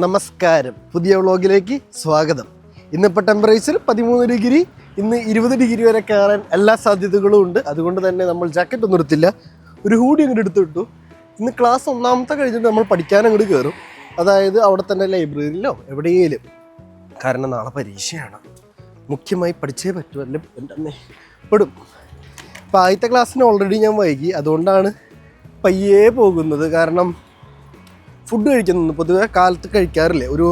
നമസ്കാരം, പുതിയ വ്ളോഗിലേക്ക് സ്വാഗതം. ഇന്നിപ്പോൾ ടെമ്പറേച്ചർ 13 ഡിഗ്രി, ഇന്ന് 20 ഡിഗ്രി വരെ കയറാൻ എല്ലാ സാധ്യതകളും ഉണ്ട്. അതുകൊണ്ട് തന്നെ നമ്മൾ ജാക്കറ്റ് ഒന്നും എടുത്തില്ല, ഒരു ഹൂഡി അങ്ങോട്ട് എടുത്തിട്ടു. ഇന്ന് ക്ലാസ് ഒന്നാമത്തെ കഴിഞ്ഞിട്ട് നമ്മൾ പഠിക്കാൻ അങ്ങോട്ട് കയറും. അതായത് അവിടെ തന്നെ ലൈബ്രറിയിലോ എവിടെയെങ്കിലും. കാരണം നാളെ പരീക്ഷയാണ്, മുഖ്യമായി പഠിച്ചേ പറ്റുമല്ലോ. എൻ്റെ പെടും. ഇപ്പോൾ ആദ്യത്തെ ക്ലാസ്സിന് ഓൾറെഡി ഞാൻ വൈകി, അതുകൊണ്ടാണ് പയ്യേ പോകുന്നത്. കാരണം ഫുഡ് കഴിക്കുന്നത് പൊതുവെ കാലത്ത് കഴിക്കാറില്ലേ, ഒരു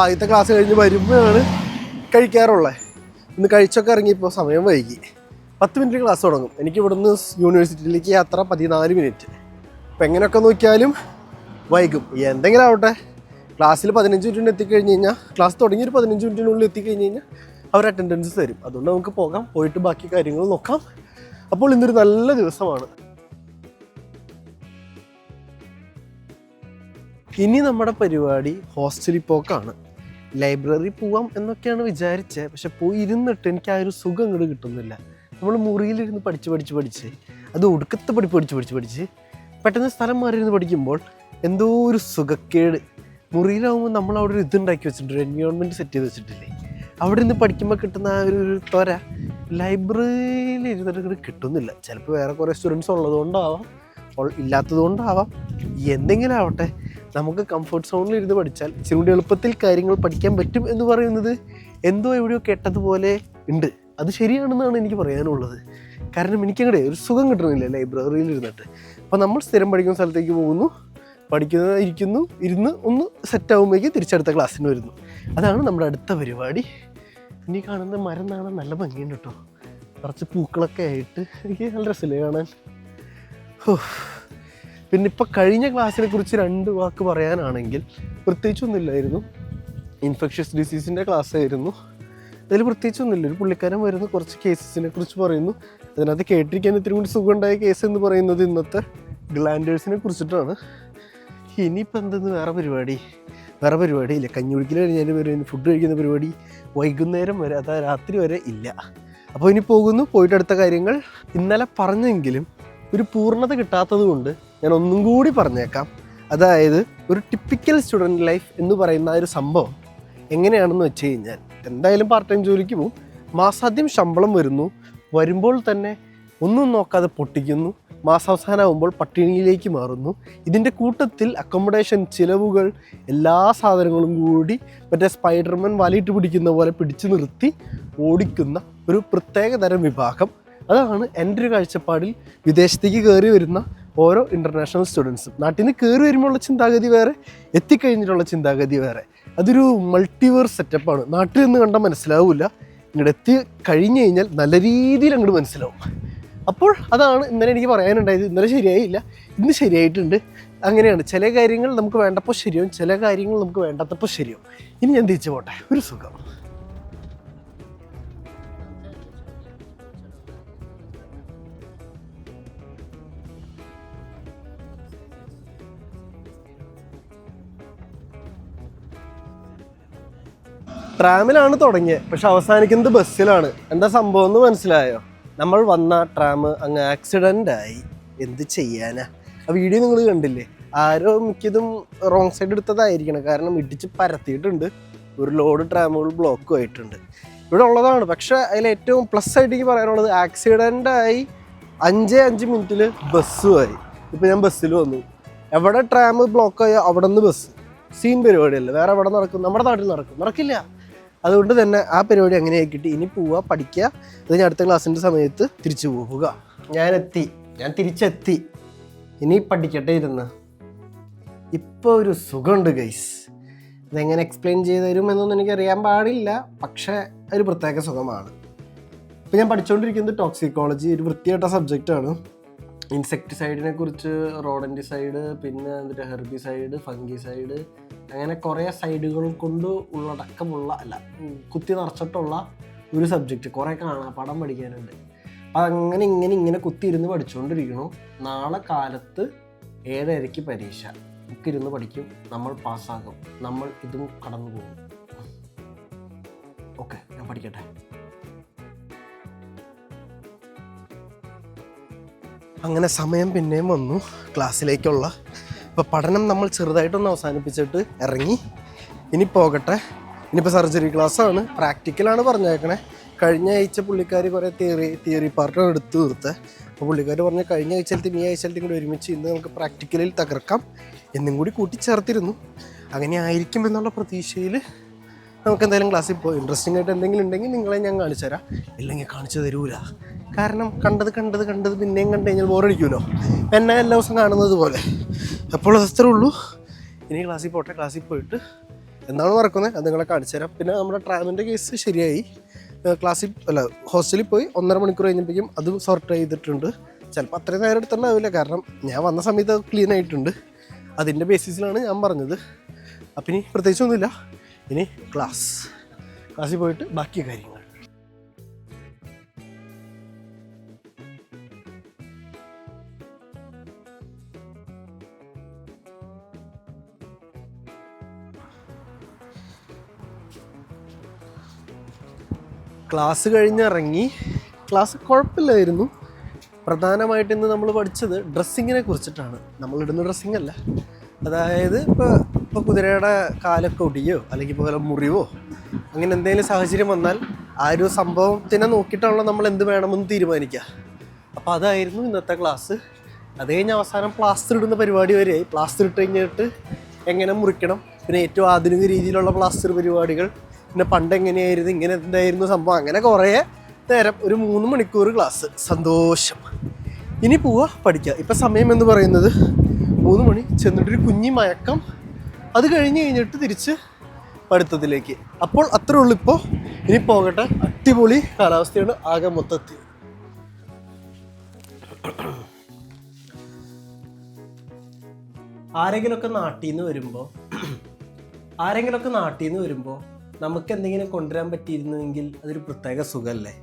ആദ്യത്തെ ക്ലാസ് കഴിഞ്ഞ് വരുമ്പോഴാണ് കഴിക്കാറുള്ളത്. ഇന്ന് കഴിച്ചൊക്കെ ഇറങ്ങിയപ്പോൾ സമയം വൈകി. 10 മിനിറ്റ് ക്ലാസ് തുടങ്ങും. എനിക്ക് ഇവിടുന്ന് യൂണിവേഴ്സിറ്റിയിലേക്ക് യാത്ര 14 മിനിറ്റ്. അപ്പം എങ്ങനെയൊക്കെ നോക്കിയാലും വൈകും. എന്തെങ്കിലും ആവട്ടെ, ക്ലാസ്സിൽ 15 മിനിറ്റിന് എത്തിക്കഴിഞ്ഞ് കഴിഞ്ഞാൽ, ക്ലാസ് തുടങ്ങി ഒരു 15 മിനിറ്റിനുള്ളിൽ എത്തിക്കഴിഞ്ഞ് കഴിഞ്ഞാൽ അവർ അറ്റൻഡൻസ് തരും. അതുകൊണ്ട് നമുക്ക് പോകാം, പോയിട്ട് ബാക്കി കാര്യങ്ങൾ നോക്കാം. അപ്പോൾ ഇന്നൊരു നല്ല ദിവസമാണ്. ഇനി നമ്മുടെ പരിപാടി ഹോസ്റ്റലിൽ പോക്കാണ്. ലൈബ്രറി പോവാം എന്നൊക്കെയാണ് വിചാരിച്ചത്. പക്ഷെ പോയി ഇരുന്നിട്ട് എനിക്ക് ആ ഒരു സുഖം ഇങ്ങോട്ട് കിട്ടുന്നില്ല. നമ്മൾ മുറിയിലിരുന്ന് പഠിച്ച് അത് ഒടുക്കത്തെ പഠിച്ച് പെട്ടെന്ന് സ്ഥലം മാറിയിരുന്ന് പഠിക്കുമ്പോൾ എന്തോ ഒരു സുഖക്കേട്. മുറിയിലാവുമ്പോൾ നമ്മൾ അവിടെ ഒരു ഇതുണ്ടാക്കി വെച്ചിട്ടുണ്ട്, ഒരു എൻവയോൺമെൻറ്റ് സെറ്റ് ചെയ്ത് വെച്ചിട്ടില്ലേ. അവിടെ നിന്ന് പഠിക്കുമ്പോൾ കിട്ടുന്ന ആ ഒരു ത്വര ലൈബ്രറിയിൽ ഇരുന്നിട്ട് കിട്ടുന്നില്ല. ചിലപ്പോൾ വേറെ കുറേ സ്റ്റുഡൻസ് ഉള്ളതുകൊണ്ടാവാം, ഇല്ലാത്തത് കൊണ്ടാവാം, എന്തെങ്കിലും ആവട്ടെ. നമുക്ക് കംഫർട്ട് സോണിൽ ഇരുന്ന് പഠിച്ചാൽ ഇച്ചിരി കൂടി എളുപ്പത്തിൽ കാര്യങ്ങൾ പഠിക്കാൻ പറ്റും എന്ന് പറയുന്നത് എന്തോ എവിടെയോ കേട്ടതുപോലെ ഉണ്ട്. അത് ശരിയാണെന്നാണ് എനിക്ക് പറയാനുള്ളത്. കാരണം എനിക്കങ്ങടെ ഒരു സുഖം കിട്ടണില്ല ലൈബ്രറിയിൽ ഇരുന്നിട്ട്. അപ്പോൾ നമ്മൾ സ്ഥിരം പഠിക്കുന്ന സ്ഥലത്തേക്ക് പോകുന്നു, ഇരുന്ന് ഒന്ന് സെറ്റാകുമ്പോഴേക്ക് തിരിച്ചടുത്ത ക്ലാസ്സിന് വരുന്നു. അതാണ് നമ്മുടെ അടുത്ത പരിപാടി. ഇനി കാണുന്ന മരം കാണാൻ നല്ല ഭംഗിയുണ്ട് കേട്ടോ, കുറച്ച് പൂക്കളൊക്കെ ആയിട്ട്. എനിക്ക് നല്ല രസമില്ലേ കാണാൻ. പിന്നെ ഇപ്പോൾ കഴിഞ്ഞ ക്ലാസ്സിനെ കുറിച്ച് 2 വാക്ക് പറയാനാണെങ്കിൽ പ്രത്യേകിച്ചൊന്നുമില്ലായിരുന്നു. ഇൻഫെക്ഷ്യസ് ഡിസീസിൻ്റെ ക്ലാസ് ആയിരുന്നു. അതിൽ പ്രത്യേകിച്ചൊന്നുമില്ല. ഒരു പുള്ളിക്കാരൻ വരുന്നു, കുറച്ച് കേസസിനെ കുറിച്ച് പറയുന്നു. അതിനകത്ത് കേട്ടിരിക്കാൻ ഇത്തിരി കൂടി സുഖമുണ്ടായ കേസ് എന്ന് പറയുന്നത് ഇന്നത്തെ ഗ്ലാൻഡേഴ്സിനെ കുറിച്ചിട്ടാണ്. ഇനിയിപ്പോൾ എന്തെന്ന് വേറെ പരിപാടിയില്ല. കഞ്ഞി കുടിക്കൽ കഴിഞ്ഞാൽ വരും, ഫുഡ് കഴിക്കുന്ന പരിപാടി വൈകുന്നേരം വരെ, അതായത് രാത്രി വരെ ഇല്ല. അപ്പോൾ ഇനി പോകുന്നു, പോയിട്ട് അടുത്ത കാര്യങ്ങൾ. ഇന്നലെ പറഞ്ഞെങ്കിലും ഒരു പൂർണ്ണത കിട്ടാത്തത് കൊണ്ട് ഞാൻ ഒന്നും കൂടി പറഞ്ഞേക്കാം. അതായത് ഒരു ടിപ്പിക്കൽ സ്റ്റുഡൻറ്റ് ലൈഫ് എന്ന് പറയുന്ന ഒരു സംഭവം എങ്ങനെയാണെന്ന് വെച്ച് കഴിഞ്ഞാൽ, എന്തായാലും പാർട്ട് ടൈം ജോലിക്ക് പോവും, മാസാദ്യം ശമ്പളം വരുമ്പോൾ തന്നെ ഒന്നും നോക്കാതെ പൊട്ടിക്കുന്നു, മാസാവസാനമാകുമ്പോൾ പട്ടിണിയിലേക്ക് മാറുന്നു. ഇതിൻ്റെ കൂട്ടത്തിൽ അക്കോമഡേഷൻ ചിലവുകൾ, എല്ലാ സാധനങ്ങളും കൂടി മറ്റേ സ്പൈഡർമാൻ വലയിട്ട് പിടിക്കുന്ന പോലെ പിടിച്ചു നിർത്തി ഓടിക്കുന്ന ഒരു പ്രത്യേക തരം വിഭാഗം. അതാണ് എൻ്റെ ഒരു കാഴ്ചപ്പാടിൽ വിദേശത്തേക്ക് കയറി വരുന്ന ഓരോ ഇൻ്റർനാഷണൽ സ്റ്റുഡൻസും. നാട്ടിൽ നിന്ന് കയറി വരുമ്പോഴുള്ള ചിന്താഗതി വേറെ, എത്തിക്കഴിഞ്ഞിട്ടുള്ള ചിന്താഗതി വേറെ. അതൊരു മൾട്ടിവേഴ്സ് സെറ്റപ്പാണ്. നാട്ടിൽ നിന്ന് കണ്ടാൽ മനസ്സിലാവില്ല, ഇങ്ങോട്ട് എത്തി കഴിഞ്ഞ് കഴിഞ്ഞാൽ നല്ല രീതിയിൽ അങ്ങോട്ട് മനസ്സിലാവും. അപ്പോൾ അതാണ് ഇന്നലെ എനിക്ക് പറയാനുണ്ടായത്. ഇന്നലെ ശരിയായില്ല, ഇന്ന് ശരിയായിട്ടുണ്ട്. അങ്ങനെയാണ്, ചില കാര്യങ്ങൾ നമുക്ക് വേണ്ടപ്പോൾ ശരിയാവും, ചില കാര്യങ്ങൾ നമുക്ക് വേണ്ടാത്തപ്പോൾ ശരിയാവും. ഇനി ഞാൻ തിരിച്ചു പോട്ടെ, ഒരു സുഖം. ട്രാമിലാണ് തുടങ്ങിയത്, പക്ഷെ അവസാനിക്കുന്നത് ബസ്സിലാണ്. എന്താ സംഭവം എന്ന് മനസ്സിലായോ? നമ്മൾ വന്ന ട്രാം അങ്ങ് ആക്സിഡൻ്റ് ആയി. എന്ത് ചെയ്യാനാ? ആ വീഡിയോ നിങ്ങൾ കണ്ടില്ലേ? ആരോ മിക്കതും റോങ് സൈഡ് എടുത്തതായിരിക്കണം. കാരണം ഇടിച്ച് പരത്തിയിട്ടുണ്ട്, ഒരു ലോഡ് ട്രാമുകൾ ബ്ലോക്കും ആയിട്ടുണ്ട്. ഇവിടെ ഉള്ളതാണ്. പക്ഷേ അതിലേറ്റവും പ്ലസ് ആയിട്ട് എനിക്ക് പറയാനുള്ളത്, ആക്സിഡൻ്റായി 5 മിനിറ്റിൽ ബസ്സുമായി. ഇപ്പോൾ ഞാൻ ബസ്സിൽ വന്നു. എവിടെ ട്രാം ബ്ലോക്കായോ അവിടെ നിന്ന് ബസ്. സീൻ പരിപാടിയല്ല. വേറെ എവിടെ നടക്കും? നമ്മുടെ നാട്ടിൽ നടക്കില്ല. അതുകൊണ്ട് തന്നെ ആ പരിപാടി അങ്ങനെ ആക്കിയിട്ട് ഇനി പോവുക, പഠിക്കുക, അത് ഞാൻ അടുത്ത ക്ലാസ്സിൻ്റെ സമയത്ത് തിരിച്ചു പോവുക. ഞാൻ തിരിച്ചെത്തി. ഇനി പഠിക്കട്ടെ ഇരുന്ന്. ഇപ്പോൾ ഒരു സുഖമുണ്ട് ഗൈസ്. ഇതെങ്ങനെ എക്സ്പ്ലെയിൻ ചെയ്ത് തരുമെന്നൊന്നും എനിക്കറിയാൻ പാടില്ല, പക്ഷേ ഒരു പ്രത്യേക സുഖമാണ്. ഇപ്പോൾ ഞാൻ പഠിച്ചുകൊണ്ടിരിക്കുന്നത് ടോക്സിക്കോളജി, ഒരു വൃത്തിയായിട്ട സബ്ജക്റ്റാണ്. ഇൻസെക്ടിസൈഡിനെ കുറിച്ച്, റോഡൻറ്റിസൈഡ്, പിന്നെ എന്നിട്ട് ഹെർബിസൈഡ്, ഫംഗിസൈഡ്, അങ്ങനെ കുറേ സൈഡുകൾ കൊണ്ട് ഉള്ളടക്കമുള്ള, കുത്തി നിറച്ചിട്ടുള്ള ഒരു സബ്ജക്റ്റ്. കുറേ കാണാപ്പാഠം പഠിക്കാനുണ്ട്. അപ്പം ഇങ്ങനെ കുത്തിയിരുന്ന് പഠിച്ചുകൊണ്ടിരിക്കണു. നാളെ കാലത്ത് 7:30 പരീക്ഷ. ബുക്കിരുന്ന് പഠിക്കും, നമ്മൾ പാസ്സാകും, നമ്മൾ ഇതും കടന്നു പോകും. ഓക്കെ, ഞാൻ പഠിക്കട്ടെ. അങ്ങനെ സമയം പിന്നെയും വന്നു ക്ലാസ്സിലേക്കുള്ള. അപ്പോൾ പഠനം നമ്മൾ ചെറുതായിട്ടൊന്ന് അവസാനിപ്പിച്ചിട്ട് ഇറങ്ങി. ഇനി പോകട്ടെ. ഇനിയിപ്പോൾ സർജറി ക്ലാസ്സാണ്, പ്രാക്ടിക്കലാണ് പറഞ്ഞേക്കണേ. കഴിഞ്ഞ ആഴ്ച പുള്ളിക്കാർ കുറേ തിയറി പാർട്ടാണ് എടുത്ത് തീർത്തത്. അപ്പോൾ പുള്ളിക്കാർ പറഞ്ഞ കഴിഞ്ഞ ആഴ്ചയിലത്തെയും ഈ ആഴ്ചയിലത്തെയും കൂടി ഒരുമിച്ച് ഇന്ന് നമുക്ക് പ്രാക്ടിക്കലിൽ തകർക്കാം എന്നും കൂടി കൂട്ടിച്ചേർത്തിരുന്നു. അങ്ങനെ ആയിരിക്കും എന്നുള്ള പ്രതീക്ഷയിൽ നമുക്ക് എന്തായാലും ക്ലാസ്സിൽ പോയി. ഇൻട്രസ്റ്റിംഗ് ആയിട്ട് എന്തെങ്കിലും ഉണ്ടെങ്കിൽ നിങ്ങളെ ഞാൻ കാണിച്ചു തരാം, ഇല്ലെങ്കിൽ കാണിച്ചു തരൂല. കാരണം കണ്ടത് പിന്നെയും കണ്ടു കഴിഞ്ഞാൽ ബോറടിക്കുമല്ലോ, എന്നെ എല്ലാ ദിവസം കാണുന്നത് പോലെ. അപ്പോൾ അത്രേ ഉള്ളൂ. ഇനി ക്ലാസ്സിൽ പോട്ടെ. ക്ലാസ്സിൽ പോയിട്ട് എന്താണ് നടക്കുന്നത് അത് നിങ്ങളെ കാണിച്ചു തരാം. പിന്നെ നമ്മുടെ ട്രാമിൻ്റെ കേസ് ശരിയായി. ഹോസ്റ്റലിൽ പോയി 1.5 മണിക്കൂർ കഴിഞ്ഞപ്പോഴേക്കും അത് സോർട്ട് ചെയ്തിട്ടുണ്ട്. ചിലപ്പോൾ അത്രയും നേരം എടുത്തിട്ടുണ്ടാവില്ല, കാരണം ഞാൻ വന്ന സമയത്ത് അത് ക്ലീൻ ആയിട്ടുണ്ട്. അതിൻ്റെ ബേസിസിലാണ് ഞാൻ പറഞ്ഞത്. അപ്പം ഇനി പ്രത്യേകിച്ചൊന്നുമില്ല. ഇനി ക്ലാസ്സിൽ പോയിട്ട് ബാക്കി കാര്യങ്ങൾ. ക്ലാസ് കഴിഞ്ഞിറങ്ങി. ക്ലാസ് കുഴപ്പമില്ലായിരുന്നു. പ്രധാനമായിട്ട് ഇന്ന് നമ്മൾ പഠിച്ചത് ഡ്രസ്സിങ്ങിനെ കുറിച്ചിട്ടാണ്. നമ്മളിടുന്ന ഡ്രസ്സിങ് അല്ല, അതായത് ഇപ്പോൾ കുതിരയുടെ കാലൊക്കെ ഒടിയോ അല്ലെങ്കിൽ ഇപ്പോൾ വല്ല മുറിവോ അങ്ങനെ എന്തെങ്കിലും സാഹചര്യം വന്നാൽ ആ ഒരു സംഭവത്തിനെ നോക്കിയിട്ടാണല്ലോ നമ്മൾ എന്ത് വേണമെന്ന് തീരുമാനിക്കുക. അപ്പോൾ അതായിരുന്നു ഇന്നത്തെ ക്ലാസ്. അത് കഴിഞ്ഞ് അവസാനം പ്ലാസ്റ്റർ ഇടുന്ന പരിപാടി വരെയായി. പ്ലാസ്റ്റർ ഇട്ട് കഴിഞ്ഞിട്ട് എങ്ങനെ മുറിക്കണം, പിന്നെ ഏറ്റവും ആധുനിക രീതിയിലുള്ള പ്ലാസ്റ്റർ പരിപാടികൾ, പിന്നെ പണ്ട് എങ്ങനെയായിരുന്നു, ഇങ്ങനെ എന്തായിരുന്നു സംഭവം, അങ്ങനെ കുറേ നേരം ഒരു 3 മണിക്കൂർ ക്ലാസ്. സന്തോഷം. ഇനി പോവുക, പഠിക്കുക. ഇപ്പം സമയം എന്ന് പറയുന്നത് 3 മണി. ചെന്നിട്ടൊരു കുഞ്ഞി മയക്കം. അത് കഴിഞ്ഞിട്ട് തിരിച്ച് പഠിത്തത്തിലേക്ക്. അപ്പോൾ അത്രേ ഉള്ളൂ. ഇപ്പോൾ ഇനി പോകട്ടെ. അടിപൊളി കാലാവസ്ഥയാണ് ആകെ മൊത്തത്തിൽ. ആരെങ്കിലുമൊക്കെ നാട്ടിൽ നിന്ന് വരുമ്പോൾ നമുക്ക് എന്തെങ്കിലും കൊണ്ടുവരാൻ പറ്റിയിരുന്നുവെങ്കിൽ അതൊരു പ്രത്യേക സുഖമല്ലേ.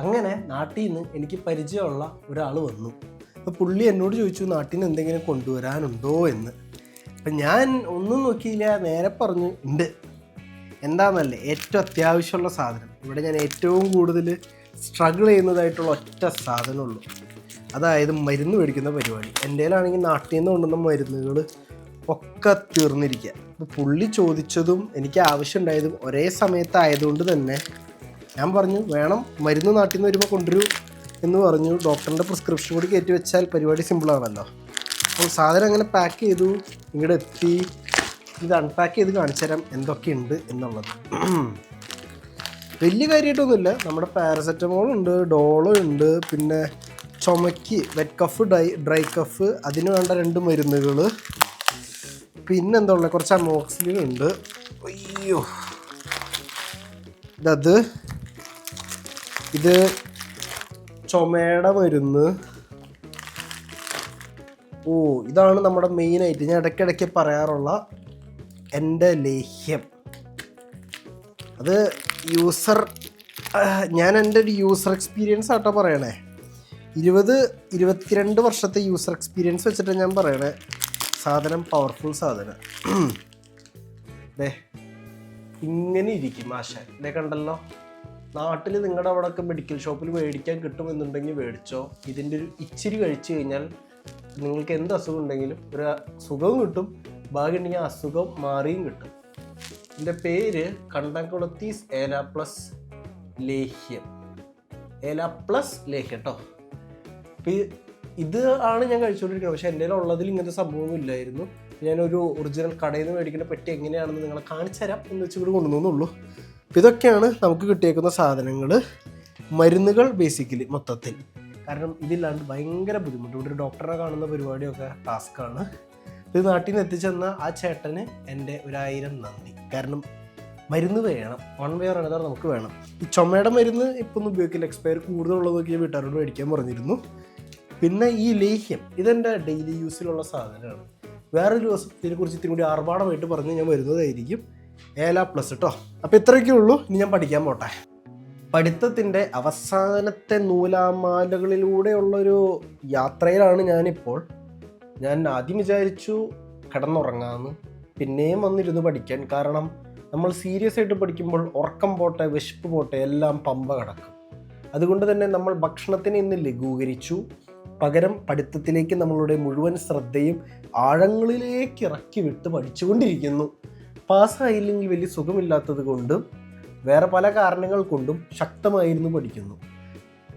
അങ്ങനെ നാട്ടിൽ നിന്ന് എനിക്ക് പരിചയമുള്ള ഒരാൾ വന്നു. അപ്പോൾ പുള്ളി എന്നോട് ചോദിച്ചു നാട്ടിൽ നിന്ന് എന്തെങ്കിലും കൊണ്ടുവരാനുണ്ടോ എന്ന്. അപ്പം ഞാൻ ഒന്നും നോക്കിയില്ല, നേരെ പറഞ്ഞു ഉണ്ട്. എന്താണെന്നല്ലേ, ഏറ്റവും അത്യാവശ്യമുള്ള സാധനം, ഇവിടെ ഞാൻ ഏറ്റവും കൂടുതൽ സ്ട്രഗിൾ ചെയ്യുന്നതായിട്ടുള്ള ഒറ്റ സാധനമുള്ളൂ, അതായത് മരുന്ന് മേടിക്കുന്ന പരിപാടി. എൻ്റെ കയ്യിലാണെങ്കിൽ നാട്ടിൽ നിന്ന് കൊണ്ടുവന്ന മരുന്നുകൾ ഒക്കെ തീർന്നിരിക്കുക. അപ്പോൾ പുള്ളി ചോദിച്ചതും എനിക്ക് ആവശ്യമുണ്ടായതും ഒരേ സമയത്തായതുകൊണ്ട് തന്നെ ഞാൻ പറഞ്ഞു വേണം, മരുന്ന് നാട്ടിൽ നിന്ന് വരുമ്പോൾ കൊണ്ടുവരൂ എന്ന് പറഞ്ഞു. ഡോക്ടറിൻ്റെ പ്രിസ്ക്രിപ്ഷൻ കൂടി കയറ്റി വെച്ചാൽ പരിപാടി സിമ്പിളാണല്ലോ. അപ്പോൾ സാധനം അങ്ങനെ പാക്ക് ചെയ്തു, ഇങ്ങോട്ട് എത്തി. ഇത് അൺപാക്ക് ചെയ്ത് കാണിച്ചു തരാം എന്തൊക്കെയുണ്ട് എന്നുള്ളത്. വലിയ കാര്യമായിട്ടൊന്നുമില്ല. നമ്മുടെ പാരസെറ്റമോൾ ഉണ്ട്, ഡോളോ ഉണ്ട്, പിന്നെ ചുമയ്ക്ക് വെറ്റ് കഫ്, ഡ്രൈ കഫ്, അതിന് വേണ്ട 2 മരുന്നുകൾ, പിന്നെന്താ ഉള്ളത്, കുറച്ച് അമോക്സിലിൻ ഉണ്ട്. അയ്യോ, ഇത് ചുമയുടെ മരുന്ന്. ഇതാണ് നമ്മുടെ മെയിനായിട്ട് ഞാൻ ഇടയ്ക്കിടയ്ക്ക് പറയാറുള്ള എൻ്റെ ലേഹ്യം. അത് ഞാൻ എൻ്റെ ഒരു യൂസർ എക്സ്പീരിയൻസ് ആട്ടോ പറയണേ. 22 വർഷത്തെ യൂസർ എക്സ്പീരിയൻസ് വെച്ചിട്ടാണ് ഞാൻ പറയണേ. സാധനം പവർഫുൾ സാധനം. ഇങ്ങനെ ഇരിക്കും ആശ. കണ്ടല്ലോ, നാട്ടിൽ നിങ്ങളുടെ അവിടെയൊക്കെ മെഡിക്കൽ ഷോപ്പിൽ മേടിക്കാൻ കിട്ടുമെന്നുണ്ടെങ്കിൽ മേടിച്ചോ. ഇതിൻ്റെ ഒരു ഇച്ചിരി കഴിച്ചു കഴിഞ്ഞാൽ നിങ്ങൾക്ക് എന്ത് അസുഖം ഉണ്ടെങ്കിലും ഒരു സുഖവും കിട്ടും, ഭാഗ്യമുണ്ടെങ്കിൽ അസുഖം മാറിയും കിട്ടും. ഇതിൻ്റെ പേര് കണ്ടംകുളത്തീസ് ഏല പ്ലസ് ലേഹ്യം കേട്ടോ. അപ്പോൾ ഇത് ആണ് ഞാൻ കഴിച്ചുകൊണ്ടിരിക്കുന്നത്. പക്ഷേ എൻ്റെ ഉള്ളതിൽ ഇങ്ങനത്തെ സംഭവമൊന്നും ഇല്ലായിരുന്നു. ഞാനൊരു ഒറിജിനൽ കടയിൽ നിന്ന് മേടിക്കുന്ന പെട്ടി എങ്ങനെയാണെന്ന് നിങ്ങളെ കാണിച്ചു തരാം എന്ന് വെച്ചുകൂടി കൊണ്ടുവന്നുള്ളൂ. അപ്പോൾ ഇതൊക്കെയാണ് നമുക്ക് കിട്ടിയേക്കുന്ന സാധനങ്ങൾ, മരുന്നുകൾ ബേസിക്കലി മൊത്തത്തിൽ. കാരണം ഇതില്ലാണ്ട് ഭയങ്കര ബുദ്ധിമുട്ട്. ഇവിടെ ഒരു ഡോക്ടറെ കാണുന്ന പരിപാടിയൊക്കെ ടാസ്ക്കാണ്. ഇത് നാട്ടിൽ നിന്ന് എത്തിച്ചെന്ന ആ ചേട്ടന് എൻ്റെ 1000 നന്ദി. കാരണം മരുന്ന് വേണം, 1 way or another നമുക്ക് വേണം. ഈ ചുമയുടെ മരുന്ന് ഇപ്പം ഒന്നും ഉപയോഗിക്കില്ല, എക്സ്പയർ കൂടുതലുള്ളത് നോക്കി വീട്ടുകാരോട് മേടിക്കാൻ പറഞ്ഞിരുന്നു. പിന്നെ ഈ ലേഹ്യം ഇതെൻ്റെ ഡെയിലി യൂസിലുള്ള സാധനമാണ്. വേറൊരു ദിവസം ഇതിനെക്കുറിച്ച് ഇത്തിരി കൂടി ആർഭാടമായിട്ട് പറഞ്ഞ് ഞാൻ വരുന്നതായിരിക്കും. ഏല പ്ലസ് കേട്ടോ. അപ്പോൾ ഇത്രയൊക്കെ ഉള്ളൂ. ഇനി ഞാൻ പഠിക്കാൻ പോട്ടെ. പഠിത്തത്തിൻ്റെ അവസാനത്തെ നൂലാമാലകളിലൂടെയുള്ളൊരു യാത്രയിലാണ് ഞാനിപ്പോൾ. ഞാൻ ആദ്യം വിചാരിച്ചു കിടന്നുറങ്ങാമെന്ന്, പിന്നെയും വന്നിരുന്നു പഠിക്കാൻ. കാരണം നമ്മൾ സീരിയസ് ആയിട്ട് പഠിക്കുമ്പോൾ ഉറക്കം പോട്ടെ, വിശപ്പ് പോട്ടെ, എല്ലാം പമ്പ കിടക്കും. അതുകൊണ്ട് തന്നെ നമ്മൾ ഭക്ഷണത്തിനെ ഇന്ന് ലഘൂകരിച്ചു. പകരം പഠിത്തത്തിലേക്ക് നമ്മളുടെ മുഴുവൻ ശ്രദ്ധയും ആഴങ്ങളിലേക്ക് ഇറക്കി വിട്ട് പഠിച്ചുകൊണ്ടിരിക്കുന്നു. പാസ്സായില്ലെങ്കിൽ വലിയ സുഖമില്ലാത്തത് കൊണ്ടും വേറെ പല കാരണങ്ങൾ കൊണ്ടും ശക്തമായിരുന്നു പഠിക്കുന്നു.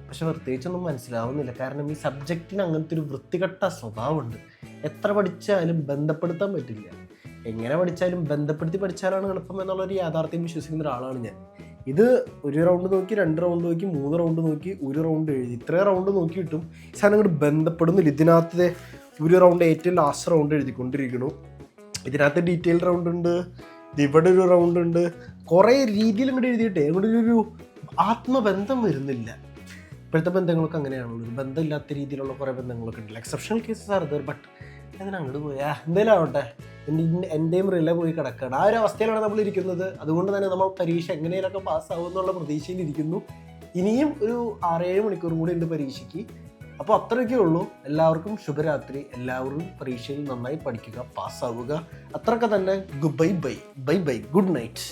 പക്ഷെ പ്രത്യേകിച്ചൊന്നും മനസ്സിലാവുന്നില്ല. കാരണം ഈ സബ്ജക്റ്റിന് അങ്ങനത്തെ ഒരു വൃത്തികെട്ട സ്വഭാവമുണ്ട്. എത്ര പഠിച്ചാലും ബന്ധപ്പെടുത്താൻ പറ്റില്ല. എങ്ങനെ പഠിച്ചാലും ബന്ധപ്പെടുത്തി പഠിച്ചാലാണ് എളുപ്പം എന്നുള്ളൊരു യാഥാർത്ഥ്യം വിശ്വസിക്കുന്ന ഒരാളാണ് ഞാൻ. ഇത് 1 റൗണ്ട് നോക്കി, 2 റൗണ്ട് നോക്കി, 3 റൗണ്ട് നോക്കി, 1 റൗണ്ട് എഴുതി, ഇത്രയും റൗണ്ട് നോക്കിയിട്ടും ഈ സാധനം അങ്ങോട്ട് ബന്ധപ്പെടുന്നില്ല. ഇതിനകത്ത് 1 റൗണ്ട് ഏറ്റവും ലാസ്റ്റ് റൗണ്ട് എഴുതിക്കൊണ്ടിരിക്കണു. ഇതിനകത്ത് ഡീറ്റെയിൽ റൗണ്ട് ഉണ്ട്, ഇവിടെ ഒരു റൗണ്ട് ഉണ്ട്, കുറേ രീതിയിൽ ഇങ്ങോട്ട് എഴുതിയിട്ടേ അങ്ങോട്ട് ഒരു ആത്മബന്ധം വരുന്നില്ല. ഇപ്പോഴത്തെ ബന്ധങ്ങളൊക്കെ അങ്ങനെയാണല്ലോ, ഒരു ബന്ധമില്ലാത്ത രീതിയിലുള്ള കുറേ ബന്ധങ്ങളൊക്കെ ഉണ്ടല്ലോ. Exceptional cases are there, but അതിന് അങ്ങോട്ട് പോയാ എന്തായാലും ആവട്ടെ, എൻ്റെയും റിലേ പോയി കിടക്കുകയാണ്. ആ ഒരു അവസ്ഥയിലാണ് നമ്മൾ ഇരിക്കുന്നത്. അതുകൊണ്ട് തന്നെ നമ്മൾ പരീക്ഷ എങ്ങനെയൊക്കെ പാസ്സാവും എന്നുള്ള പ്രതീക്ഷയിലിരിക്കുന്നു. ഇനിയും ഒരു 6-7 മണിക്കൂർ കൂടി ഉണ്ട് പരീക്ഷയ്ക്ക്. അപ്പോൾ അത്രയൊക്കെ ഉള്ളൂ. എല്ലാവർക്കും ശുഭരാത്രി. എല്ലാവരും പരീക്ഷയിൽ നന്നായി പഠിക്കുക, പാസ്സാവുക. അത്രയൊക്കെ തന്നെ. Bye bye, good night.